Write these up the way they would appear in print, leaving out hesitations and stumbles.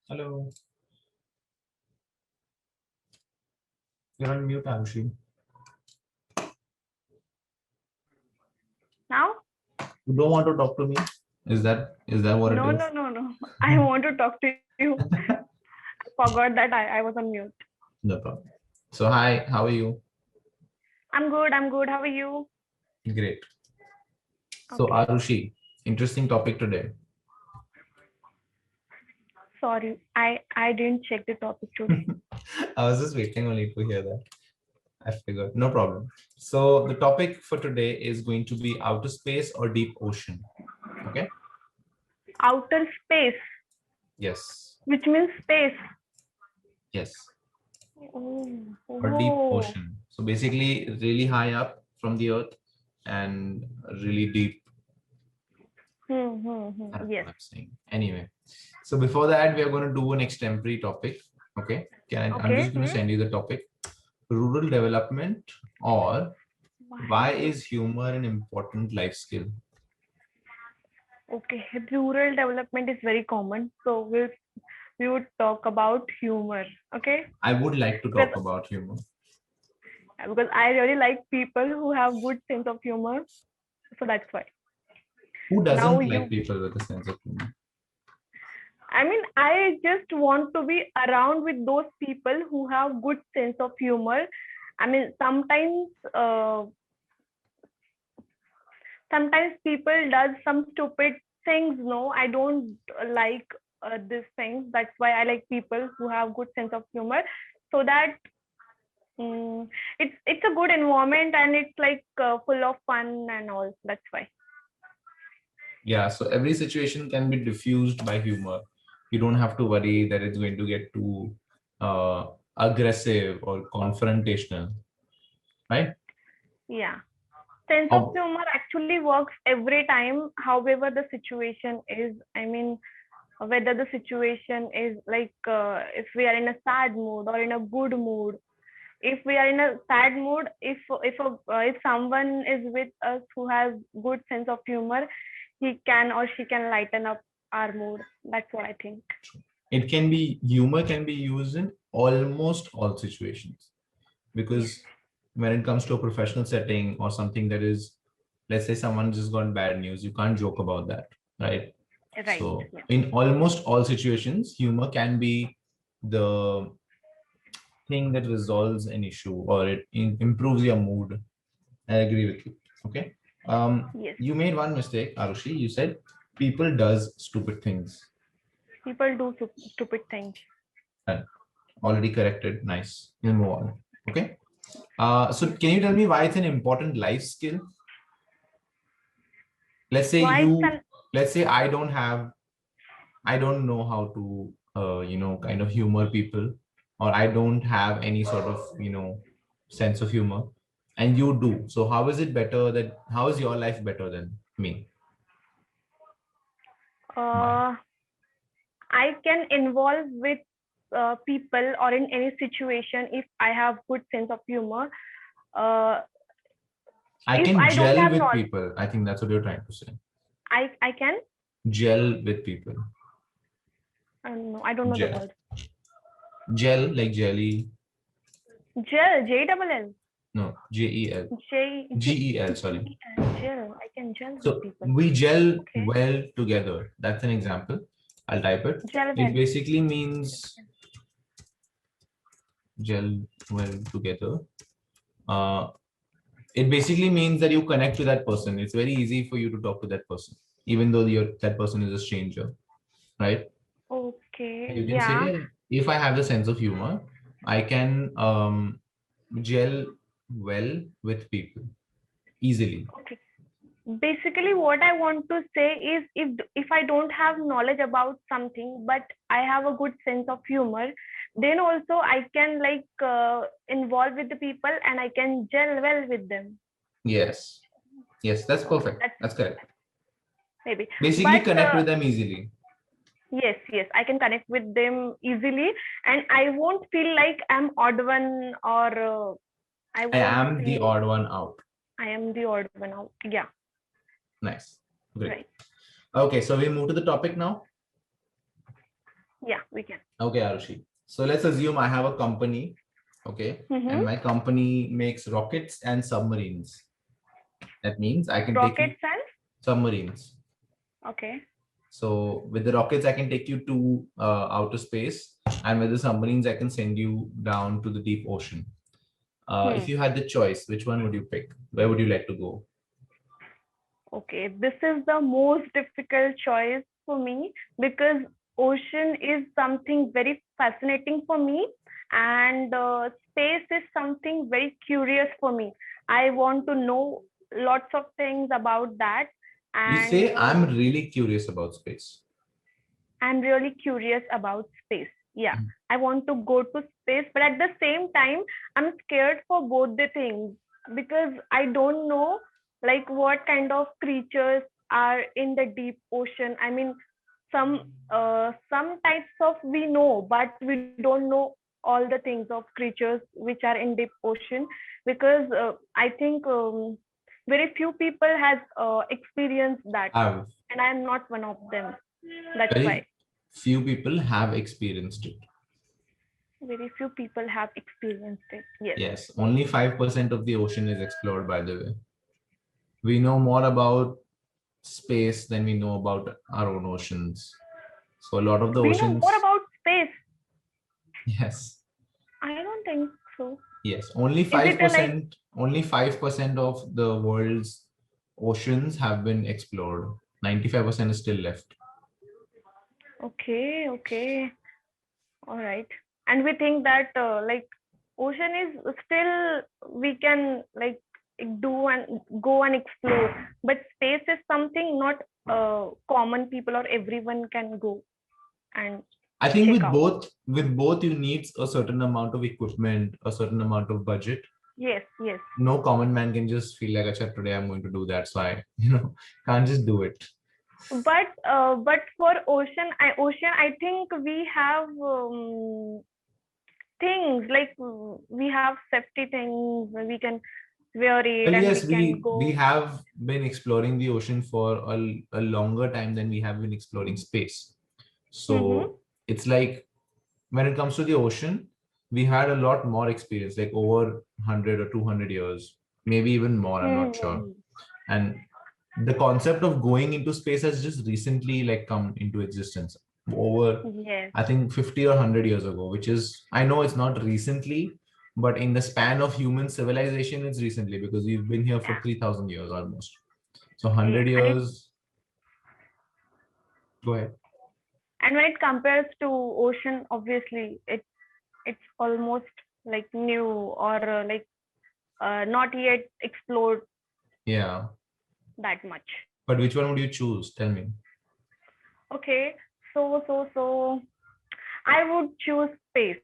Hello, you're on mute, Arushi. Now? You don't want to talk to me? Is that what it No, is? no, no, no. I want to talk to you. I forgot that I was on mute. No problem. So hi, how are you? I'm good. I'm good. How are you? Great. So Okay. Arushi, interesting topic today. Sorry. I didn't check the topic today. I was just waiting only to hear that. I figured, no problem. So the topic for today is going to be outer space or deep ocean. Okay? Outer space, Yes. which means space. Yes. Oh, Or deep oh. ocean. So basically really high up from the earth and really deep. That's Yes. what I'm saying. Anyway, so before that, we are going to do an extemporary topic. Okay. I'm Okay. just going to send you the topic: rural development, or why Why? is humor an important life skill? Okay. Rural development is very common. So we would talk about humor. Okay. I would like to Because talk about humor. because I really like people who have good sense of humor. So that's why. Who Now doesn't like you people with a sense of humor? I mean, I just want to be around with those people who have good sense of humor. I mean, sometimes people does some stupid things. No, I don't like these things. That's why I like people who have good sense of humor, so that um, it's a good environment and it's like full of fun and all. That's why. Yeah, so every situation can be diffused by humor. You don't have to worry that it's going to get too aggressive or confrontational, right? Yeah. Sense of How humor actually works every time, however the situation is. I mean, whether the situation is like if we are in a sad mood or in a good mood. If we are in a sad mood, if someone is with us who has good sense of humor, he can or she can lighten up our mood. That's what I think. it can be humor can be used in almost all situations, Yes. because when it comes to a professional setting or something that is, let's say someone just got bad news, you can't joke about that, right? Right. So Yeah. in almost all situations, humor can be the thing that resolves an issue, or it improves your mood. I agree with you. Okay. Yes. You made one mistake, Arushi. You said people does stupid things. People do stupid things. Uh, Already corrected. Nice. We'll move on. Okay. So Yes. can you tell me why it's an important life skill? Let's say Why it's you, an let's say I don't know how to, kind of humor people, or I don't have any sort of, sense of humor, and you do. So how is your life better than me? Why? uh, I can involve with people or in any situation if I have good sense of humor. Uh, I if can I don't gel have with knowledge, people. I think that's what you're trying to say. I can. Gel with people. No, I don't know the Gel. word. Gel like jelly. Gel, J double L, No, Gel. J Gel, G sorry. E L, gel. I can gel with So people. we gel Okay, well together. That's an example. I'll type it. gel It well. basically means gel well together. Uh, it basically means that you connect to that person. It's very easy for you to talk to that person, even though that person is a stranger, right? Okay, You can yeah. say, if I have the sense of humor, I can gel well with people easily. Okay. Basically, what I want to say is, if I don't have knowledge about something, but I have a good sense of humor, then also I can like involve with the people and I can gel well with them. Yes, yes, that's So perfect. that's That's correct. maybe. Basically, But connect with them easily. yes, yes, I can connect with them easily, and I won't feel like I'm odd one or I I won't am the feel odd one out. I am the odd one out. Yeah, Nice. Great. right. Okay, so we move to the topic now. Yeah, we can. Okay, Arushi. So let's assume I have a company, okay, and my company makes rockets and submarines. That means I can take you Rockets and submarines. okay. So with the rockets, I can take you to outer space, and with the submarines, I can send you down to the deep ocean. If you had the choice, which one would you pick? Where would you like to go? Okay, this is the most difficult choice for me because ocean is something very fascinating for me, and space is something very curious for me. I want to know lots of things about that, You and say I'm really curious about space. I'm really curious about space. Yeah, I want to go to space, but at the same time, I'm scared for both the things because I don't know like what kind of creatures are in the deep ocean. I mean, some types of we know, but we don't know all the things of creatures which are in deep ocean because I think very few people has experienced that, Have and I'm not one of them. That's why. very few people have experienced it. Very few people have experienced it. Yes. Yes, only 5% of the ocean is explored, by the way. We know more about space than we know about our own oceans. So a lot of the We know more oceans, about space. yes, I don't think so. yes, only Is it a like 5%, only 5% of the world's oceans have been explored. 95% is still left. okay, okay, all right. And we think that like ocean is still we can like do and go and explore, but space is something not common people or everyone can go and I think check out. with both you need a certain amount of equipment, a certain amount of budget. Yes, yes. No common man can just feel like, "Acha, today I'm going to do that." So I, can't just do it. But for ocean, I think we have things like we have safety things. We can wear it Well, and we yes, can we go. have been exploring the ocean for a longer time than we have been exploring space. Mm-hmm. So it's like when it comes to the ocean, we had a lot more experience, like over 100 or 200 years, maybe even more, I'm not sure. Hmm. And the concept of going into space has just recently like come into existence over, Yes. I think, 50 or 100 years ago, which is, I know it's not recently, but in the span of human civilization, it's recently because we've been here for Yeah. 3,000 years almost. So Yeah. 100 years, go ahead. And when it compares to ocean, obviously it's almost like new or not yet explored Yeah. that much. But which one would you choose? Tell me. Okay. So I would choose space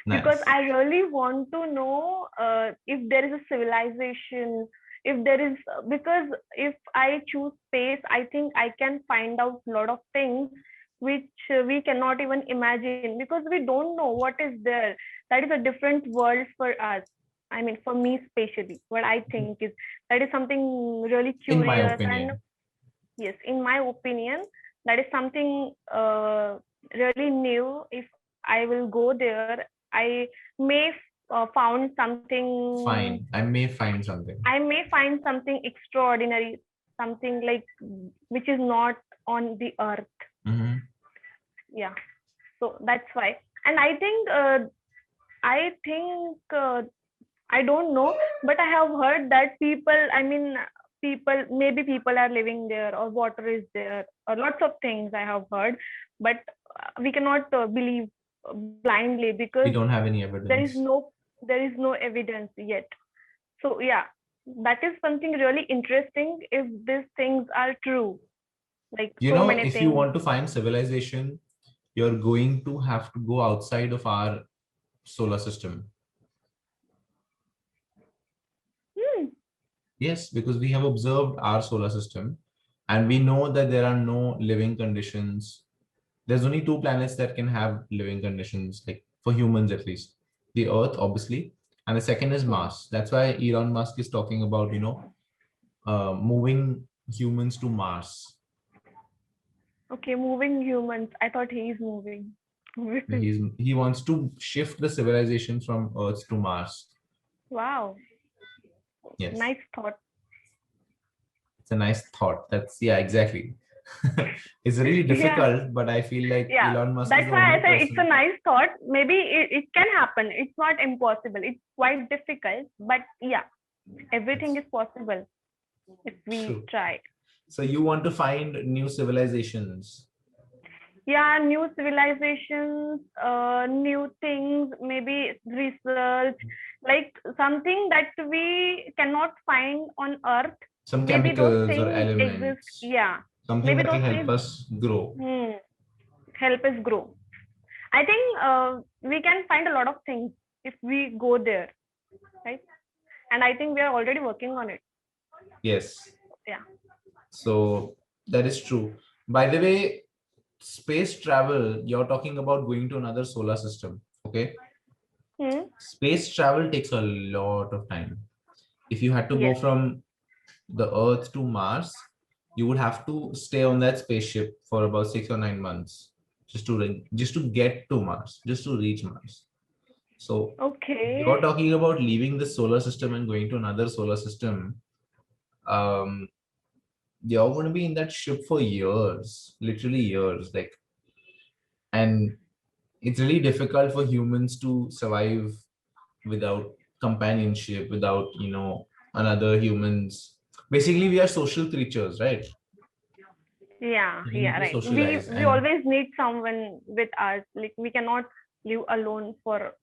because Nice. I really want to know if there is a civilization, if there is, because if I choose space, I think I can find out a lot of things which we cannot even imagine because we don't know what is there. That is a different world for us. I mean, for me, especially, what I think is that is something really In my curious. And opinion. yes, in my opinion, that is something really new. If I will go there, I may found something. Fine. I may find something. I may find something extraordinary, something like which is not on the earth. Mhm. Yeah, so that's why. And I think I don't know, but I have heard that people. I mean, maybe people are living there, or water is there, or lots of things I have heard, but we cannot believe blindly because We don't have any there is evidence. no there is no evidence yet. So yeah, that is something really interesting if these things are true, like so many If you things. want to find civilization, you're going to have to go outside of our solar system. Hmm. Yes, because we have observed our solar system and we know that there are no living conditions. There's only two planets that can have living conditions, like for humans at least. The Earth, obviously, and the second is Hmm. Mars. That's why Elon Musk is talking about, moving humans to Mars. Okay, moving humans. I thought he's moving. He wants to shift the civilization from Earth to Mars. Wow, Yes, nice thought. it's a nice thought. That's yeah, exactly. It's really Yeah, difficult, but I feel like yeah. Elon Musk is That's the why I only said it's a person. nice thought. Maybe it can happen. It's not impossible. It's quite difficult, but yeah, everything It's is possible if we true. try. So you want to find new civilizations. Yeah, new civilizations, new things, maybe research, like something that we cannot find on Earth. Some Maybe those chemicals or things exist. elements, Yeah, something maybe that will those help things us grow. help us grow. I think we can find a lot of things if we go there, right? And I think we are already working on it. Yes, Yeah. so that is true. By the way, space travel, you're talking about going to another solar system. Okay. Hmm. Space travel takes a lot of time. If you had to go Yes. from the Earth to Mars, you would have to stay on that spaceship for about 6 or 9 months just to get to Mars, just to reach Mars. So Okay. you're talking about leaving the solar system and going to another solar system. Um, you're going to be in that ship for years, literally years. Like, and it's really difficult for humans to survive without companionship, without another humans. Basically, we are social creatures, right? Yeah. We need Yeah. to Right. socialize, We and always need someone with us. Like we cannot live alone for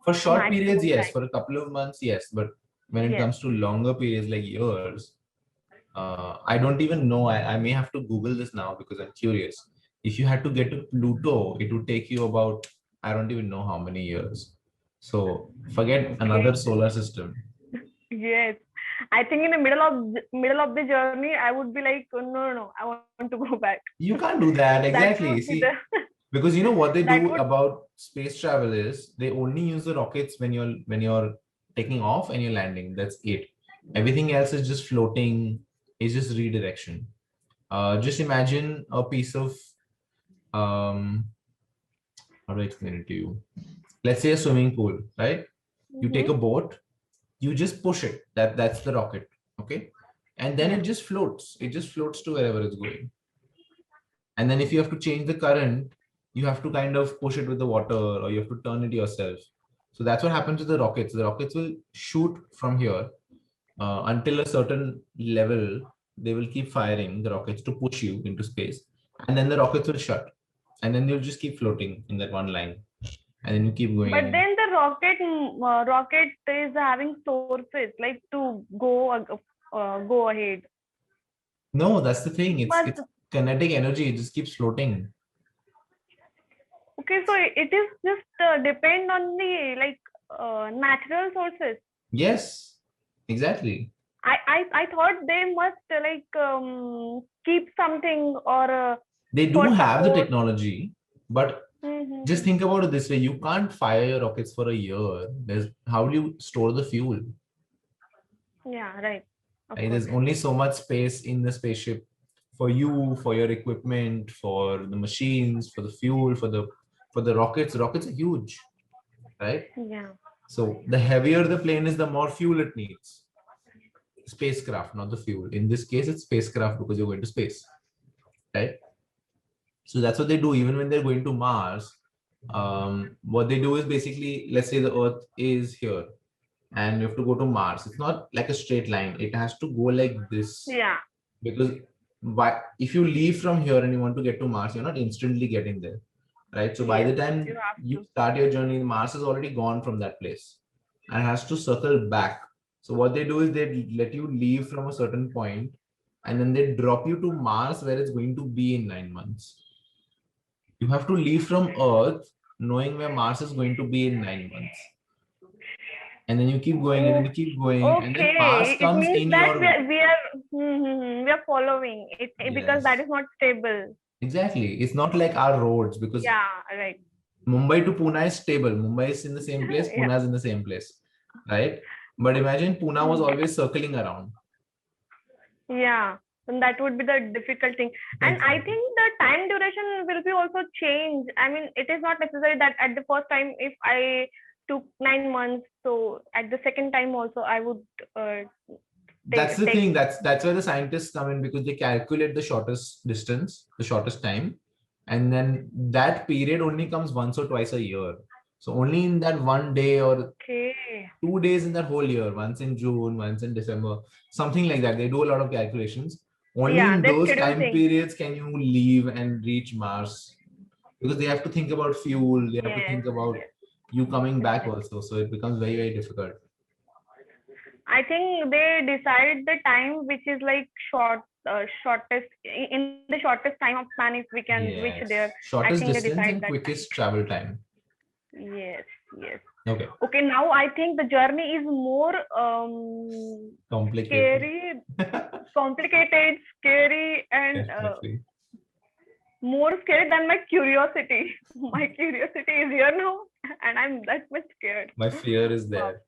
for short periods, maximum yes. time. For a couple of months, yes. But when it Yes. comes to longer periods like years, I don't even know. I may have to Google this now because I'm curious. If you had to get to Pluto, it would take you about, I don't even know how many years. So forget another Okay. solar system. Yes. I think in the middle of the journey, I would be like, oh, no, no, no, I want to go back. You can't do that. That Exactly. would be the See, because you know what they that do would about space travel is they only use the rockets when you're taking off and you're landing. That's it. Everything else is just floating, it's just redirection. Just imagine a piece of um how do I explain it to you? Let's say a swimming pool, right? You take Mhm. a boat, you just push it. That's the rocket, okay? And then Yeah. it just floats. It just floats to wherever it's going. And then if you have to change the current, you have to kind of push it with the water or you have to turn it yourself. So that's what happens with the rockets. The rockets will shoot from here until a certain level. They will keep firing the rockets to push you into space, and then the rockets will shut, and then you'll just keep floating in that one line, and then you keep going But again. then the rocket is having sources like to go ahead. No, that's the thing. It It's must. it's kinetic energy. It just keeps floating. Okay, so it is just depend on the like natural sources. Yes, exactly. I thought they must keep something or They do for have the support. technology, but just Mm-hmm. think about it this way: you can't fire your rockets for a year. There's how do you store the fuel? Yeah, right. Of Right? course. There's only so much space in the spaceship for you, for your equipment, for the machines, for the fuel, for the rockets. Rockets are huge, right? Yeah. So the heavier the plane is, the more fuel it needs. Spacecraft, not the fuel. In this case, it's spacecraft because you're going to space, right? So that's what they do. Even when they're going to Mars, what they do is basically, let's say the Earth is here, and you have to go to Mars. It's not like a straight line. It has to go like this Yeah. because if you leave from here and you want to get to Mars, you're not instantly getting there, right? So by Yes. the You time have you to. start your journey, Mars is already gone from that place and has to circle back. So what they do is they let you leave from a certain point and then they drop you to Mars where it's going to be in 9 months. You have to leave from Earth knowing where Mars is going to be in 9 months. And then you keep going and then Oh, you keep going and then Mars okay. It comes means in that your we are following it because that yes. is not stable. Exactly. It's not like our roads because Yeah. Right. Mumbai to Pune is stable. Mumbai is in the same place, Yeah. Pune is in the same place, right? But imagine Pune was Mm. always circling around. Yeah. then that would be the difficult thing. And I Exactly. think the time duration will be also changed. I mean, it is not necessary that at the first time if I took 9 months, so at the second time also I would That's the take. thing. That's where the scientists come in, because they calculate the shortest distance, the shortest time, and then that period only comes once or twice a year. So only in that one day or Okay. 2 days in that whole year, once in June, once in December, something like that. They do a lot of calculations. Only Yeah, in they those schedule time things. periods can you leave and reach Mars, because they have to think about fuel. They have to Yes, think about yes, you coming back yes. also. So it becomes very, very difficult. I think they decide the time which is like shortest in the shortest time of span if we can reach there. Yes. I Shortest think they distance decide and that time. quickest travel time. Yes, yes. Okay. Okay, now I think the journey is more Complicated. scary, complicated, scary, and Definitely. more scary than my curiosity. My curiosity is here now, and I'm that much scared. My fear is Wow. there.